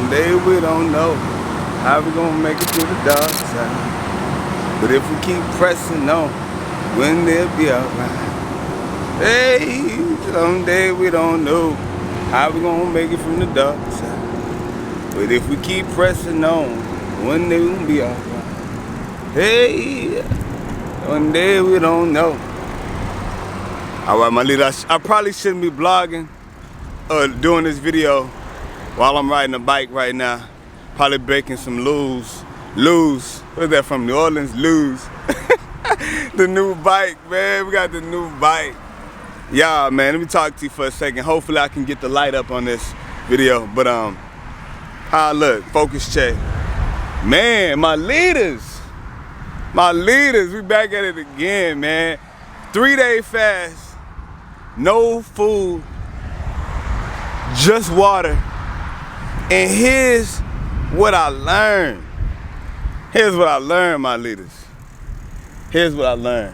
Someday we don't know how we gonna make it through the dark side. But if we keep pressing on, when they'll be alright. Hey, someday we don't know how we gonna make it from the dark side. But if we keep pressing on, one day we'll be alright. Hey, one day we don't know. Alright, my leader, I probably shouldn't be blogging or doing this video while I'm riding a bike right now. Probably breaking some loose. Where's that from? New Orleans? Lose. The new bike, man. We got the new bike. Yeah, man, let me talk to you for a second. Hopefully I can get the light up on this video. But how I look, focus check. Man, my leaders, we back at it again, man. 3-day fast, no food, just water. And here's what I learned. Here's what I learned, my leaders. Here's what I learned.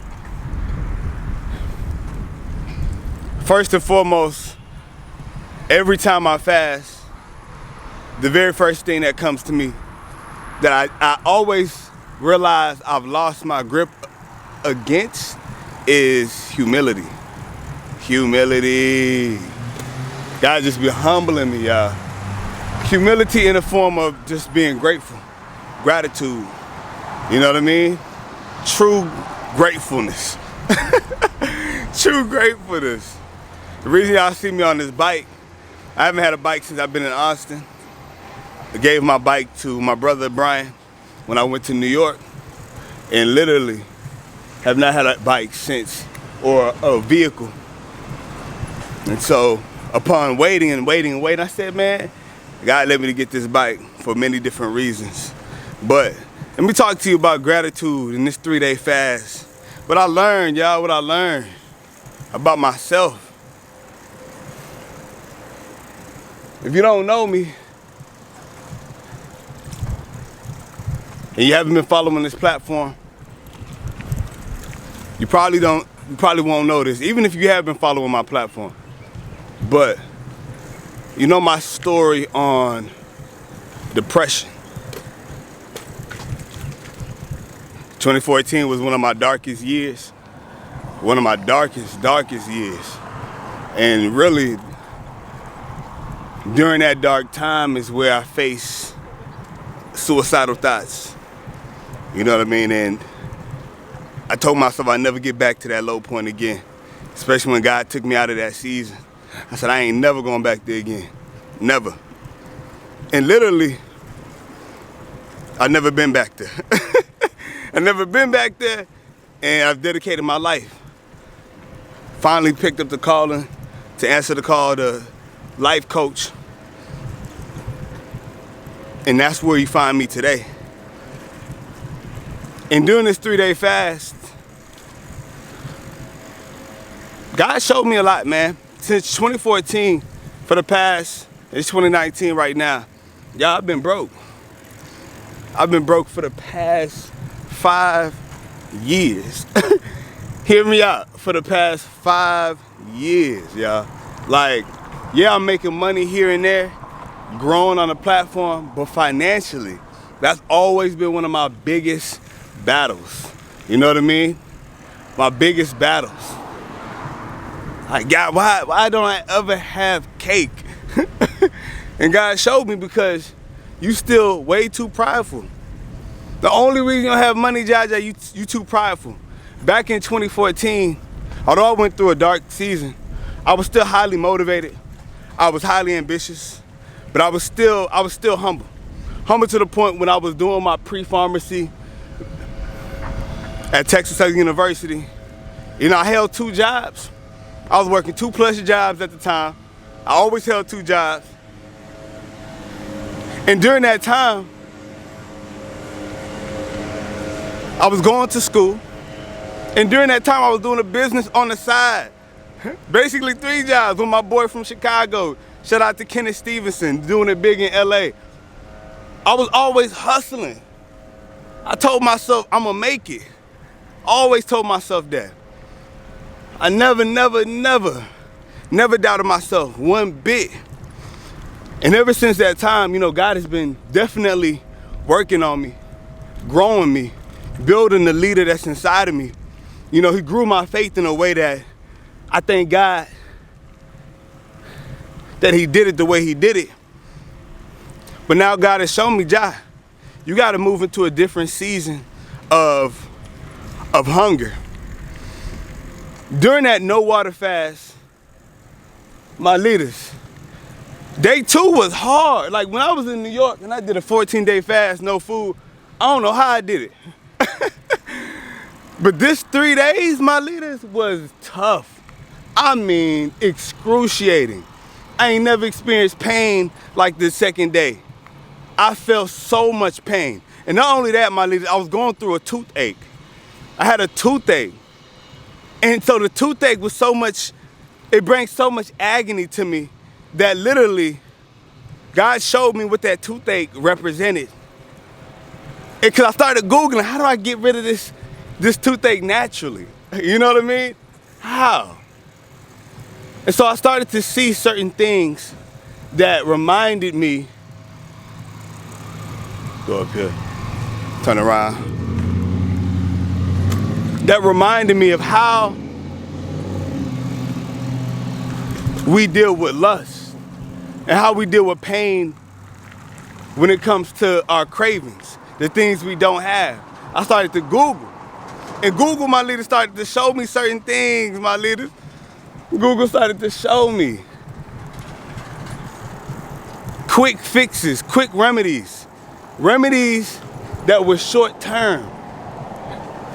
First and foremost, every time I fast, the very first thing that comes to me that I always realize I've lost my grip against is humility. Humility. God just be humbling me, y'all. Humility in the form of just being grateful. Gratitude. You know what I mean? True gratefulness. True gratefulness. The reason y'all see me on this bike, I haven't had a bike since I've been in Austin. I gave my bike to my brother Brian when I went to New York, and literally have not had a bike since, or a vehicle. And so upon waiting, I said, man, God led me to get this bike for many different reasons. But let me talk to you about gratitude in this 3-day fast. What I learned, y'all, what I learned about myself. If you don't know me, and you haven't been following this platform, you probably won't know this, even if you have been following my platform. But you know my story on depression. 2014 was one of my darkest years. One of my darkest years. And really, during that dark time is where I faced suicidal thoughts. You know what I mean? And I told myself I'd never get back to that low point again, especially when God took me out of that season. I said, I ain't never going back there again. Never. And literally, I've never been back there. I've never been back there, and I've dedicated my life. Finally picked up the calling to answer the call to life coach. And that's where you find me today. And during this 3-day fast, God showed me a lot, man. Since 2014, for the past, it's 2019 right now, y'all, I've been broke. I've been broke for the past 5 years. Hear me out, for the past 5 years, y'all. Like, yeah, I'm making money here and there, growing on the platform, but financially, that's always been one of my biggest battles. You know what I mean? My biggest battles. Like, God, why don't I ever have cake? And God showed me, because you still way too prideful. The only reason you don't have money, Jaja, you too prideful. Back in 2014, although I went through a dark season, I was still highly motivated. I was highly ambitious, but I was still humble. Humble to the point when I was doing my pre-pharmacy at Texas Tech University. You know, I held 2 jobs. I was working 2+ jobs at the time. I always held 2 jobs. And during that time, I was going to school. And during that time, I was doing a business on the side. Basically 3 jobs with my boy from Chicago. Shout out to Kenneth Stevenson, doing it big in LA. I was always hustling. I told myself I'm gonna make it. Always told myself that. I never doubted myself one bit. And ever since that time, you know, God has been definitely working on me, growing me, building the leader that's inside of me. You know, he grew my faith in a way that I thank God that he did it the way he did it. But now God has shown me, Jai, you got to move into a different season of hunger. During that no water fast, my leaders, day 2 was hard. Like when I was in New York and I did a 14-day fast, no food, I don't know how I did it. But this 3 days, my leaders, was tough. I mean, excruciating. I ain't never experienced pain like the second day. I felt so much pain. And not only that, my leaders, I was going through a toothache. I had a toothache. And so the toothache was so much, it brings so much agony to me that literally God showed me what that toothache represented. Because I started Googling, how do I get rid of this toothache naturally? You know what I mean? How? And so I started to see certain things that reminded me, go up here, turn around, that reminded me of how we deal with lust and how we deal with pain when it comes to our cravings, the things we don't have. I started to Google. And Google, my leader, started to show me certain things, my leaders. Google started to show me quick fixes, quick remedies that were short term.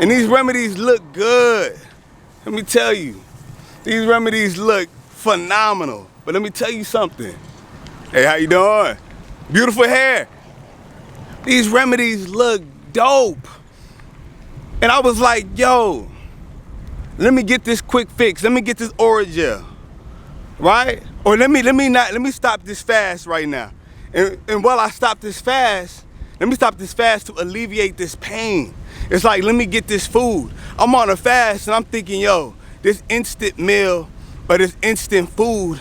And these remedies look good. Let me tell you, these remedies look phenomenal. But let me tell you something. Hey, how you doing? Beautiful hair. These remedies look dope. And I was like, yo, let me get this quick fix. Let me get this Orajel, right? Or let me stop this fast right now. And while I stop this fast, let me stop this fast to alleviate this pain. It's like, let me get this food. I'm on a fast and I'm thinking, yo, this instant meal or this instant food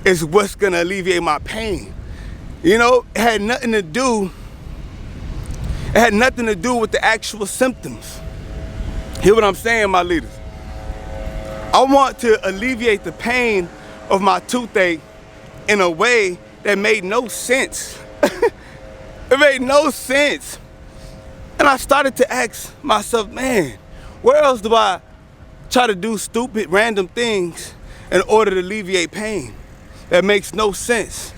is what's gonna alleviate my pain. You know, it had nothing to do with the actual symptoms. Hear what I'm saying, my leaders? I want to alleviate the pain of my toothache in a way that made no sense. It made no sense. And I started to ask myself, man, where else do I try to do stupid, random things in order to alleviate pain? That makes no sense.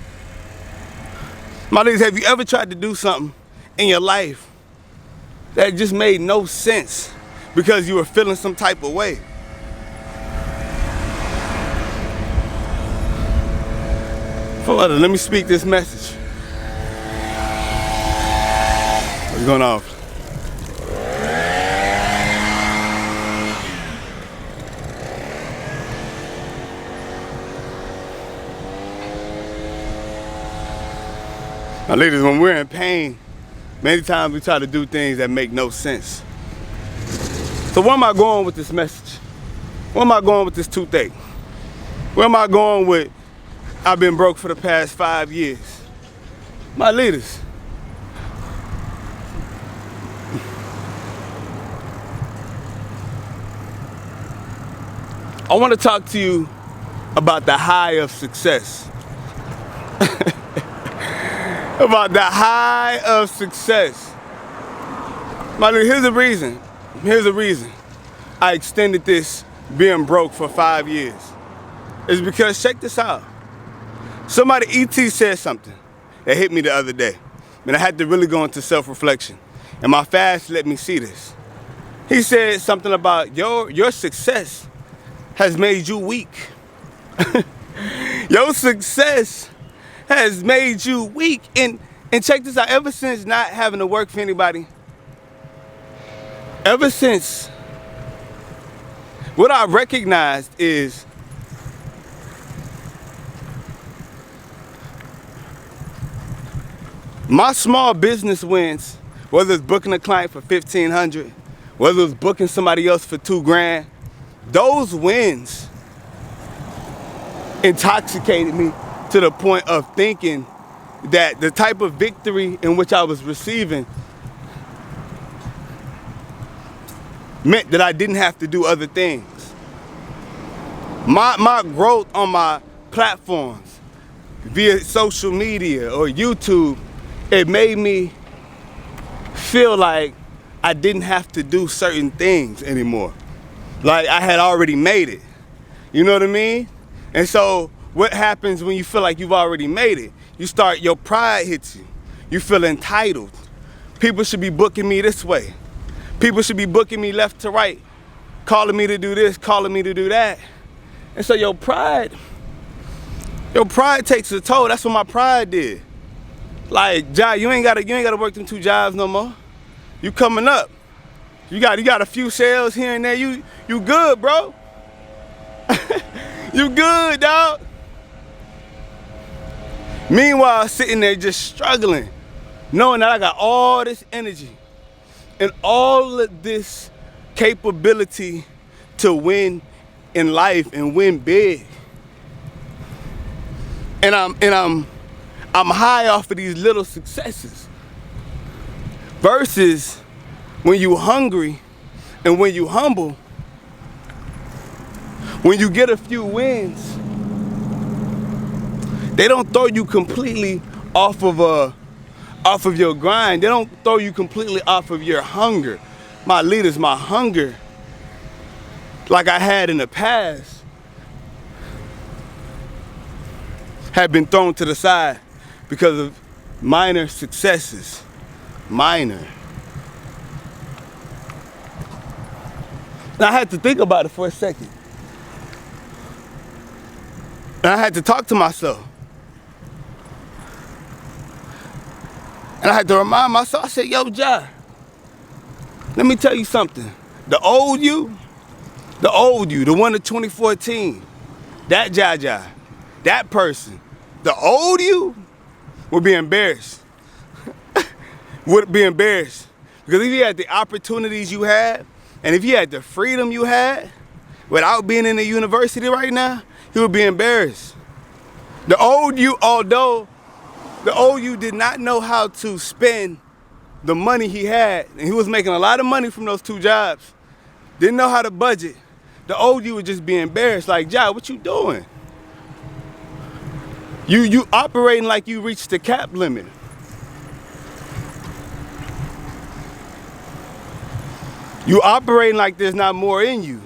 My ladies, have you ever tried to do something in your life that just made no sense because you were feeling some type of way? Father, let me speak this message. What's going on? Now, ladies, when we're in pain, many times we try to do things that make no sense. So where am I going with this message? Where am I going with this toothache? Where am I going with I've been broke for the past 5 years? My leaders, I want to talk to you about the high of success. About the high of success. My leaders, here's the reason. Here's the reason I extended this being broke for 5 years. It's because, check this out. Somebody, ET, said something that hit me the other day. And I had to really go into self-reflection. And my fast let me see this. He said something about your success has made you weak. Your success has made you weak. And check this out, ever since not having to work for anybody, ever since, what I recognized is my small business wins, whether it's booking a client for $1,500, whether it's booking somebody else for $2,000, those wins intoxicated me to the point of thinking that the type of victory in which I was receiving meant that I didn't have to do other things. My growth on my platforms via social media or YouTube, it made me feel like I didn't have to do certain things anymore. Like I had already made it. You know what I mean? And so what happens when you feel like you've already made it? Your pride hits you. You feel entitled. People should be booking me this way. People should be booking me left to right, calling me to do this, calling me to do that. And so your pride takes a toll. That's what my pride did. Like, Jai, you ain't gotta work them 2 jobs no more. You coming up. You got a few sales here and there. You good, bro. You good, dog. Meanwhile, sitting there just struggling, knowing that I got all this energy and all of this capability to win in life and win big. And I'm high off of these little successes. Versus when you hungry and when you humble, when you get a few wins, they don't throw you completely off of your grind. They don't throw you completely off of your hunger. My leaders, my hunger, like I had in the past, had been thrown to the side because of minor successes. Minor. And I had to think about it for a second. And I had to talk to myself. And I had to remind myself, I said, yo, Jai, let me tell you something. The old you, the one of 2014, that Jai, that person, the old you would be embarrassed. Would be embarrassed. Because if you had the opportunities you had, and if you had the freedom you had, without being in the university right now, he would be embarrassed. The old you, although the old you did not know how to spend the money he had, and he was making a lot of money from those 2 jobs, didn't know how to budget, the old you would just be embarrassed, like, Jai, what you doing? You operating like you reached the cap limit. You operating like there's not more in you.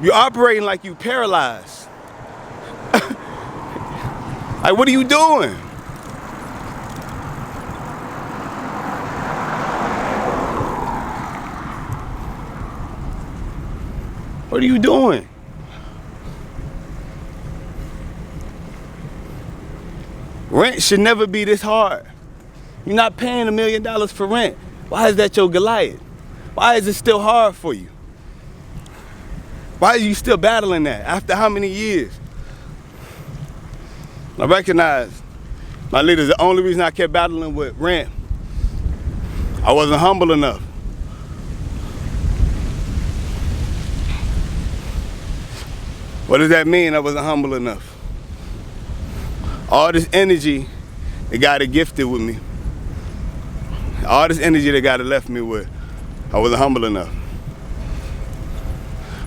You operating like you paralyzed. Like, what are you doing? What are you doing? Rent should never be this hard. You're not paying $1 million for rent. Why is that your Goliath? Why is it still hard for you? Why are you still battling that after how many years? I recognize, my leaders, the only reason I kept battling with rent, I wasn't humble enough. What does that mean, I wasn't humble enough? All this energy that God had gifted with me, all this energy that God had left me with, I wasn't humble enough.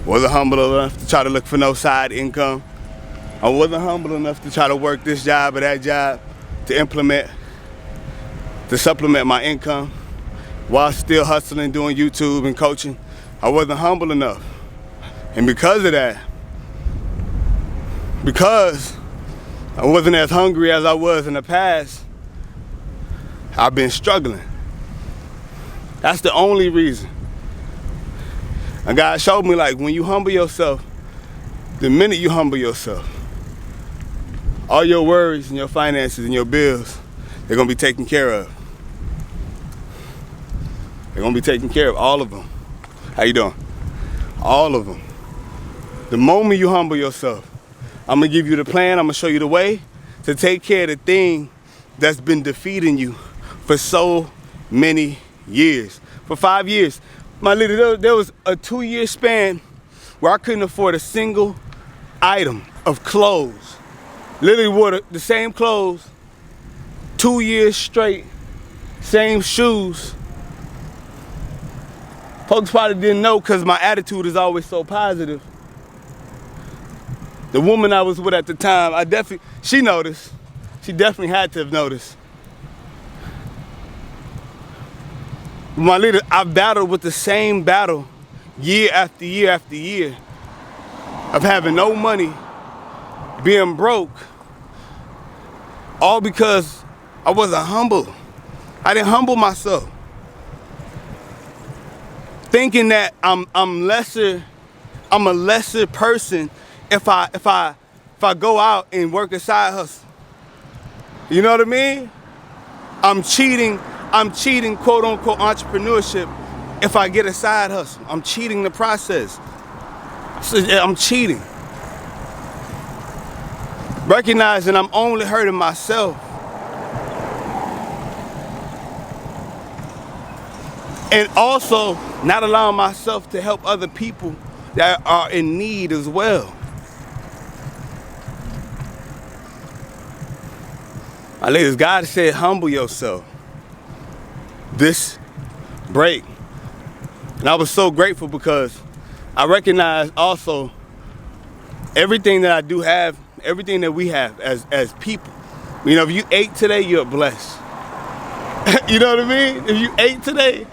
Wasn't humble enough to try to look for no side income. I wasn't humble enough to try to work this job or that job to supplement my income while still hustling, doing YouTube and coaching. I wasn't humble enough. And because of that, because I wasn't as hungry as I was in the past, I've been struggling. That's the only reason. And God showed me, like, when you humble yourself, the minute you humble yourself, all your worries and your finances and your bills, they're gonna be taken care of. They're gonna be taken care of, all of them. How you doing? All of them. The moment you humble yourself, I'm gonna give you the plan, I'm gonna show you the way to take care of the thing that's been defeating you for so many years. For 5 years. My leader, there was a 2-year span where I couldn't afford a single item of clothes. Literally wore the same clothes 2 years straight, same shoes. Folks probably didn't know because my attitude is always so positive. The woman I was with at the time, she noticed. She definitely had to have noticed. My leader, I battled with the same battle year after year after year of having no money, being broke, all because I wasn't humble. I didn't humble myself. Thinking that I'm a lesser person if I go out and work a side hustle. You know what I mean? I'm cheating quote unquote entrepreneurship if I get a side hustle. I'm cheating the process. I'm cheating. Recognizing I'm only hurting myself. And also not allowing myself to help other people that are in need as well. My ladies, God said, humble yourself. This break. And I was so grateful because I recognize also everything that I do have, everything that we have as people. You know, if you ate today, you're blessed. You know what I mean? If you ate today,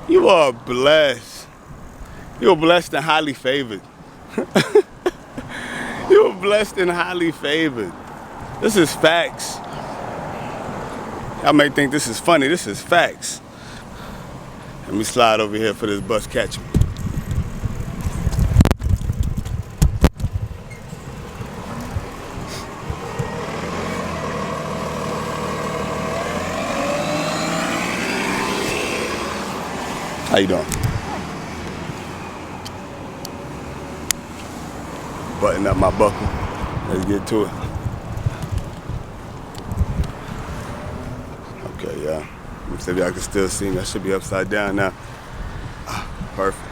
you are blessed. You're blessed and highly favored. You're blessed and highly favored. This is facts. Y'all may think this is funny. This is facts. Let me slide over here for this bus catch me. How you doing? Button up my buckle. Let's get to it. Okay, yeah. Let me see if y'all can still see me. I should be upside down now. Perfect.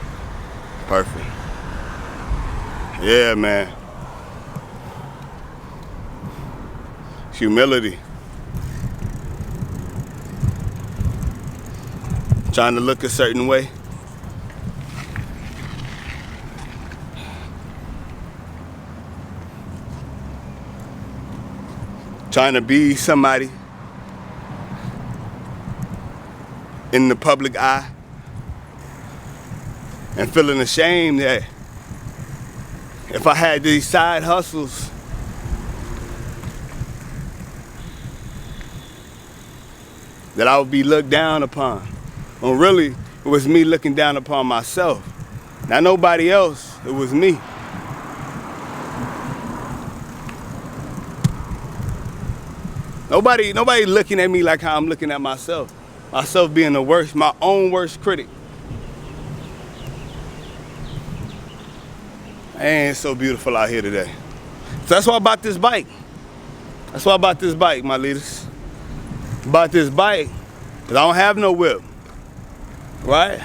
Perfect. Yeah, man. Humility. Trying to look a certain way. Trying to be somebody in the public eye. And feeling ashamed that if I had these side hustles, that I would be looked down upon. Well, really, it was me looking down upon myself. Not nobody else, it was me. Nobody looking at me like how I'm looking at myself. Myself being the worst, my own worst critic. Man, it's so beautiful out here today. So that's why I bought this bike. That's why I bought this bike, my leaders. I bought this bike because I don't have no whip. Right?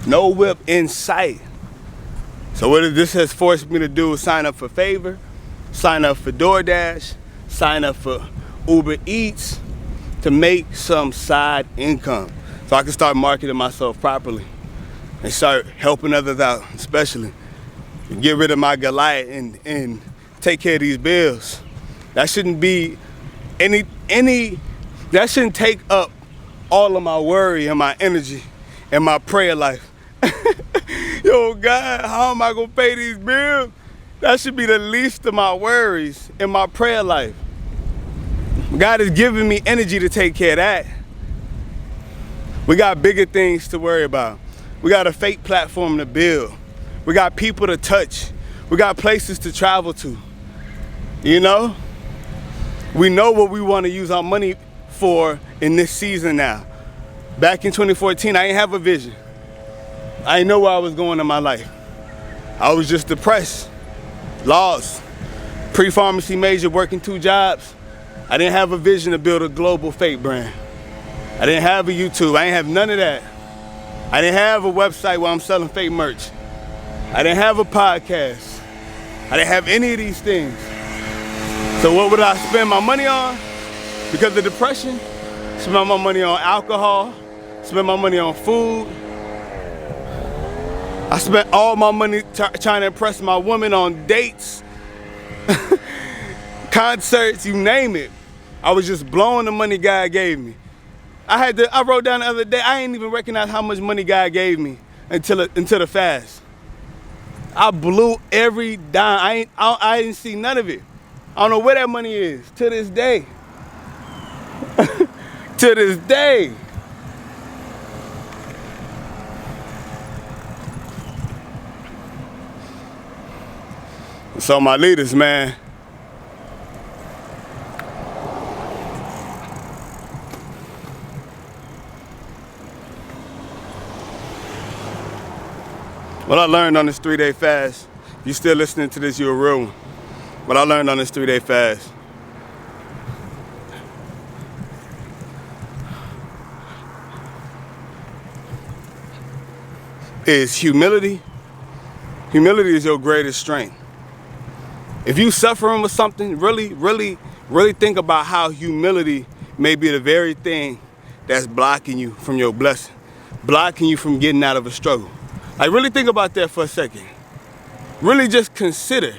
No whip in sight. So what this has forced me to do is sign up for Favor, sign up for DoorDash, sign up for Uber Eats to make some side income so I can start marketing myself properly and start helping others out, especially. And get rid of my Goliath and take care of these bills. That shouldn't be that shouldn't take up all of my worry and my energy and my prayer life. Yo, God, how am I gonna pay these bills? That should be the least of my worries in my prayer life. God is giving me energy to take care of that. We got bigger things to worry about. We got a fake platform to build. We got people to touch. We got places to travel to. You know? We know what we want to use our money for in this season now. Back in 2014, I didn't have a vision. I didn't know where I was going in my life. I was just depressed, lost, pre-pharmacy major, working 2 jobs. I didn't have a vision to build a global fake brand. I didn't have a YouTube. I didn't have none of that. I didn't have a website where I'm selling fake merch. I didn't have a podcast. I didn't have any of these things. So what would I spend my money on? Because of depression, spend my money on alcohol, spend my money on food. I spent all my money trying to impress my woman on dates, concerts, you name it. I was just blowing the money God gave me. I wrote down the other day, I didn't even recognize how much money God gave me until the fast. I blew every dime. I didn't see none of it. I don't know where that money is to this day. To this day. So my leaders, man. What I learned on this 3-day fast, you still listening to this, you're a real one. What I learned on this 3-day fast. Is humility. Humility is your greatest strength. If you suffering with something, really think about how humility may be the very thing that's blocking you from your blessing, blocking you from getting out of a struggle. Like, really think about that for a second. Really just consider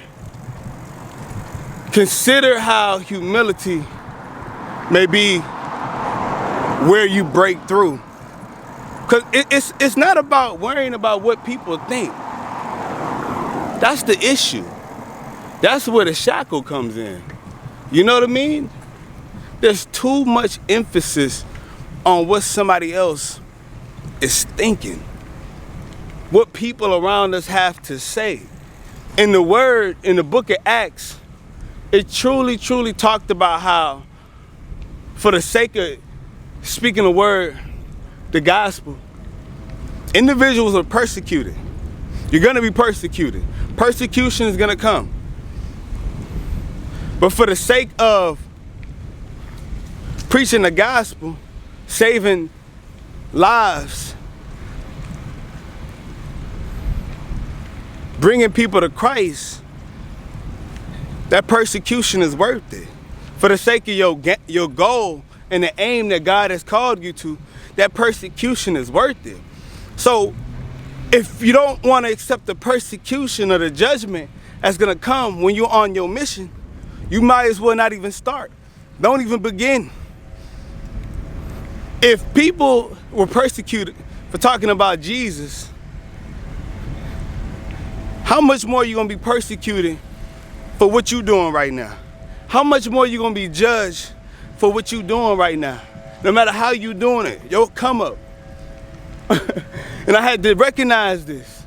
how humility may be where you break through. Because it's not about worrying about what people think. That's the issue. That's where the shackle comes in. You know what I mean? There's too much emphasis on what somebody else is thinking, what people around us have to say. In the word, in the book of Acts, it truly talked about how, for the sake of speaking the word, the gospel, individuals are persecuted. You're gonna be persecuted. Persecution is gonna come. But for the sake of preaching the gospel, saving lives, bringing people to Christ, that persecution is worth it. For the sake of your goal and the aim that God has called you to, that persecution is worth it. So if you don't want to accept the persecution or the judgment that's going to come when you're on your mission, you might as well not even start. Don't even begin. If people were persecuted for talking about Jesus, how much more are you going to be persecuted for what you're doing right now? How much more are you going to be judged for what you're doing right now? No matter how you're doing it, you'll come up. And I had to recognize this.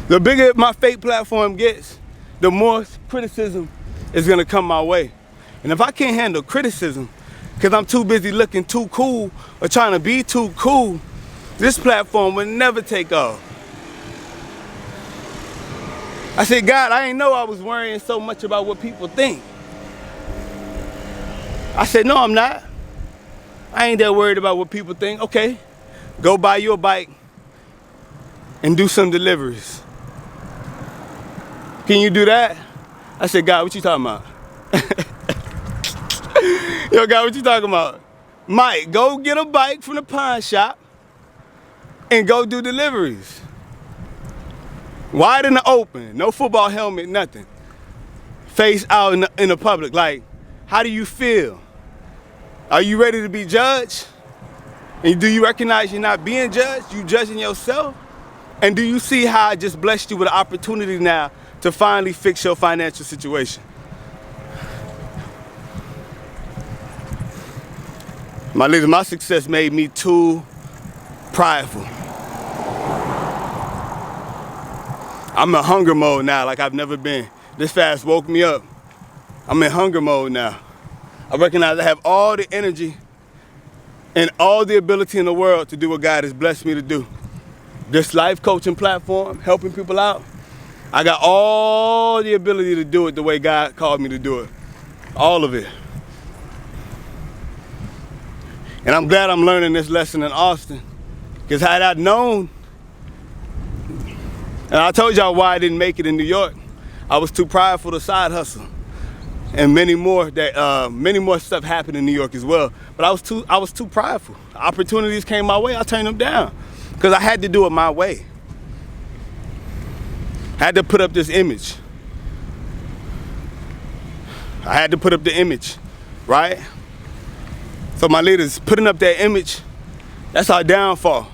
The bigger my fake platform gets, the more criticism is gonna come my way. And if I can't handle criticism, because I'm too busy looking too cool or trying to be too cool, this platform will never take off. I said, God, I didn't know I was worrying so much about what people think. I said, no, I'm not. I ain't that worried about what people think. Okay, go buy you a bike and do some deliveries. Can you do that? I said, God, what you talking about? Yo, God, what you talking about? Mike, go get a bike from the pawn shop and go do deliveries. Wide in the open, no football helmet, nothing. Face out in the public. Like, how do you feel? Are you ready to be judged? And do you recognize you're not being judged? You judging yourself? And do you see how I just blessed you with an opportunity now to finally fix your financial situation? My leader, my success made me too prideful. I'm in hunger mode now like I've never been. This fast woke me up. I'm in hunger mode now. I recognize I have all the energy and all the ability in the world to do what God has blessed me to do. This life coaching platform, helping people out, I got all the ability to do it the way God called me to do it. All of it. And I'm glad I'm learning this lesson in Austin. Because had I known, and I told y'all why I didn't make it in New York, I was too prideful to side hustle. And many more stuff happened in New York as well. But I was too prideful. Opportunities came my way, I turned them down. Because I had to do it my way. I had to put up this image. I had to put up the image, right? So my leaders, putting up that image, that's our downfall.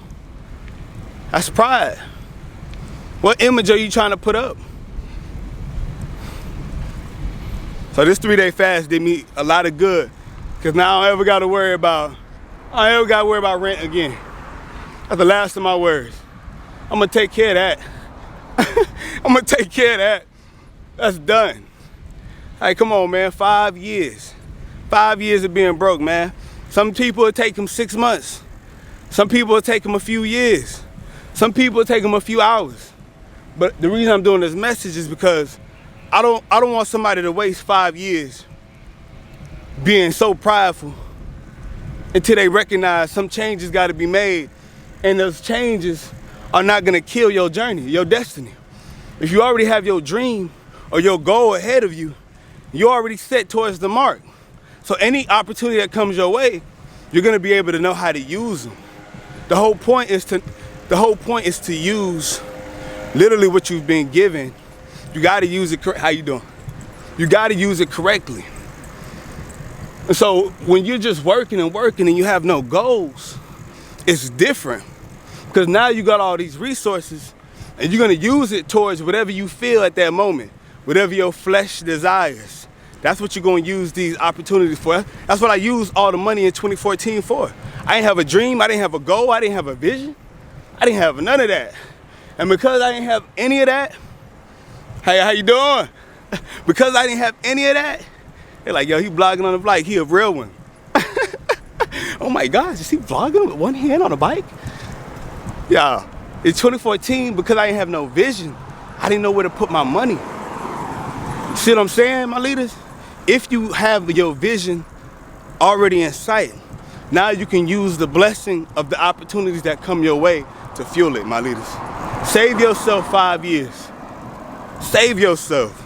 That's pride. What image are you trying to put up? So this 3-day fast did me a lot of good, because now I don't ever gotta worry about rent again. That's the last of my worries. I'm gonna take care of that. I'm gonna take care of that. That's done. Hey, come on, man, 5 years. 5 years of being broke, man. Some people it take them 6 months. Some people it take them a few years. Some people it take them a few hours. But the reason I'm doing this message is because I don't want somebody to waste 5 years being so prideful until they recognize some changes got to be made, and those changes are not going to kill your journey, your destiny. If you already have your dream or your goal ahead of you, you're already set towards the mark. So any opportunity that comes your way, you're going to be able to know how to use them. The whole point is to use literally what you've been given. You got to use it. How you doing? You got to use it correctly. And so when you're just working and you have no goals, it's different, because now you got all these resources and you're going to use it towards whatever you feel at that moment, whatever your flesh desires. That's what you're going to use these opportunities for. That's what I used all the money in 2014 for. I didn't have a dream. I didn't have a goal. I didn't have a vision. I didn't have none of that. And because I didn't have any of that, hey, how you doing? Because I didn't have any of that, they're like, yo, he vlogging on the bike. He a real one. Oh my gosh, is he vlogging with one hand on a bike? Yeah, in 2014, because I didn't have no vision, I didn't know where to put my money. See what I'm saying, my leaders? If you have your vision already in sight, now you can use the blessing of the opportunities that come your way to fuel it, my leaders. Save yourself 5 years. Save yourself.